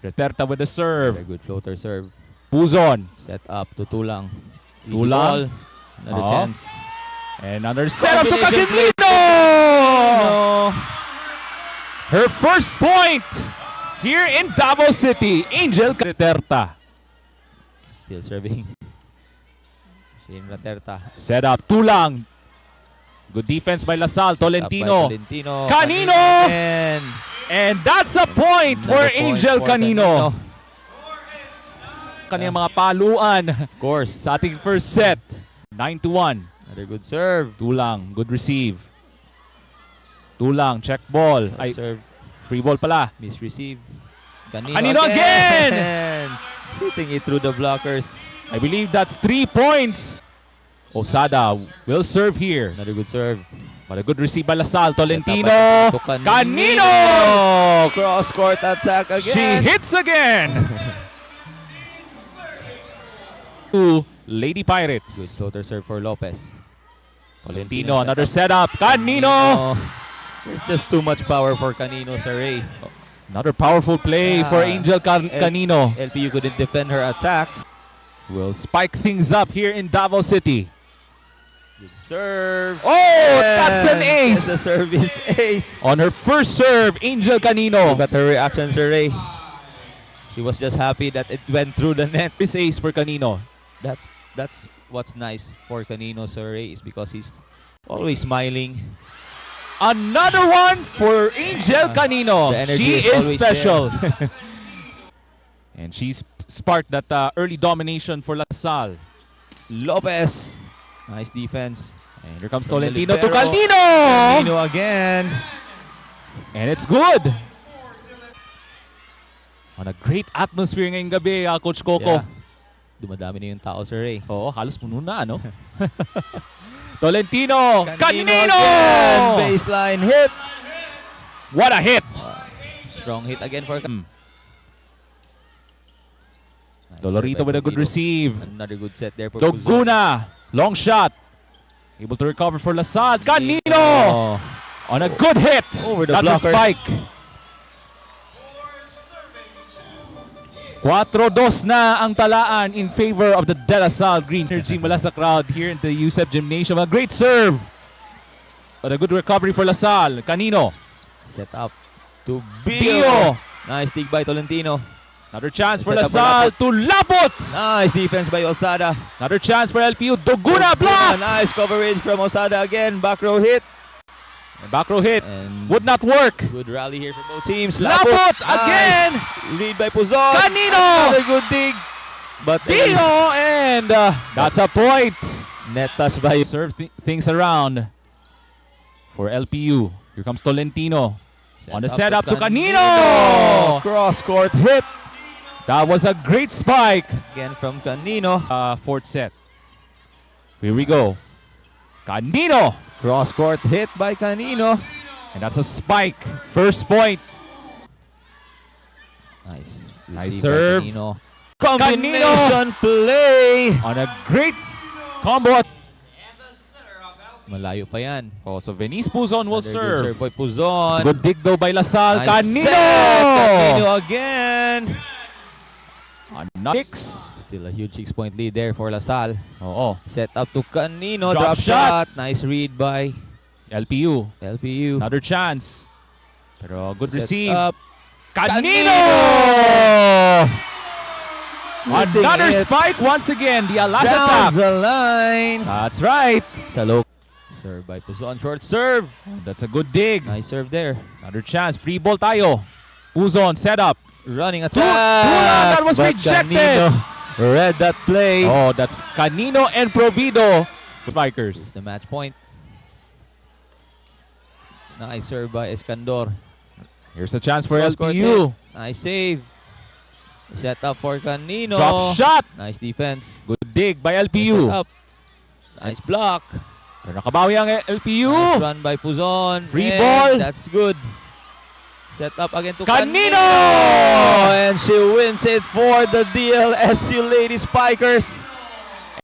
Reterta with the serve. Very good floater serve. Puzon. Set up to Tulang. Easy Tulang. ball. Another chance. And another setup to Combination Caquinino! No. Her first point here in Davao City. Angel Reterta. Still serving. Shane Reterta. Set up. Tulang. Good defense by Lasal. Tolentino. Tolentino. Canino! Again. And that's a point for Another point Angel for Canino. Kaniyang mga paluan Of course. sa ating first set. 9-1. Another good serve. Tulang, good receive. Tulang, check ball. Ay, Serve. free ball pala. Misreceive. Canino again! Hitting it through the blockers. I believe that's 3 points. Osada will serve here. Another good serve. But a good receive by Lasal. Tolentino. To Canino! Cross court attack again. She hits again. To Lady Good Pirates. floater serve for Lopez. Tolentino, another setup. Canino! There's just too much power for Canino's array. Another powerful play for Angel Canino. LPU couldn't defend her attacks. Will spike things up here in Davao City. Good serve. Oh, that's an ace! The service ace. On her first serve, Angel Canino. Look at her reactions, array. She was just happy that it went through the net. This ace for Canino. That's what's nice for Canino's array is because he's always smiling. Another one for Angel Canino. The energy She is is always special. And she's sparked that early domination for Lasal. Lopez. Nice defense. And here comes From the Tolentino to libero. Canino. Canino again. And it's good. On a great atmosphere ngayong gabi, Coach Coco. Yeah. Dumadami na yung tao sa array. Oo, halos puno na, ano? Tolentino. Canino! Again. Baseline hit. What a hit! Strong hit again for Nice Dolorito serve by with a good Pulido. receive. Another good set there for Puzon. Doguna. Long shot. Able to recover for Lasal. Canino! On a good hit. Over the That's blockers. a spike. 4-2 na ang talaan in favor of the De La Salle Green. Energy mula sa crowd here in the USEP Gymnasium. A great serve. But a good recovery for Lasal. Canino. Set up to Bio. Bio. Nice dig by Tolentino. Another chance for Set up for Lasal to Lapot. Nice defense by Osada. Another chance for LPU. Doguna block. Nice coverage from Osada again. Back row hit. Back row hit. And Would not work. good rally here for both teams. Lapot again. Nice. Read by Puzon. Canino. Another good dig. But Bio. And that's a point. net touch by Serve things around for LPU. Here comes Tolentino. On the setup to Canino. Cross court hit. That was a great spike. Again from Canino. Fourth set. Here we go. Canino. Cross court hit by Canino. And that's a spike. First point. Nice. Nice Receive by serve. Canino. Combination Canino. play. On a great combo. Malayo pa yan. Oh, so Venice Puzon will Another good serve serve. by Puzon. Good dig though by Lasal. Nice Canino. set. Canino again. Six. Still a huge 6-point lead there for Lasal. Oo. Set up to Canino. Drop Drop shot. shot. Nice read by LPU. LPU. Another chance. Pero good Set receive. up. Canino! Hitting Another it spike once again. The Alas down attack. the line. That's right. Sa low. Serve by Puzon. Short serve. That's a good dig. Nice serve there. Another chance. Free ball tayo. Puzon set up. Running attack. Tulang, that was But rejected. Canino read that play. Oh, that's Canino and Provido. Spikers. It's the match point. Nice serve by Escandor. Here's a chance for Cross court LPU. hit. Nice save. Set up for Canino. Drop shot. Nice defense. Good dig by Set LPU. up. Nice block. Pero nakabawi ang LPU. Nice run by Puzon. Free And ball. That's good. Set up again to Canino! And she wins it for the DLSU Lady Spikers.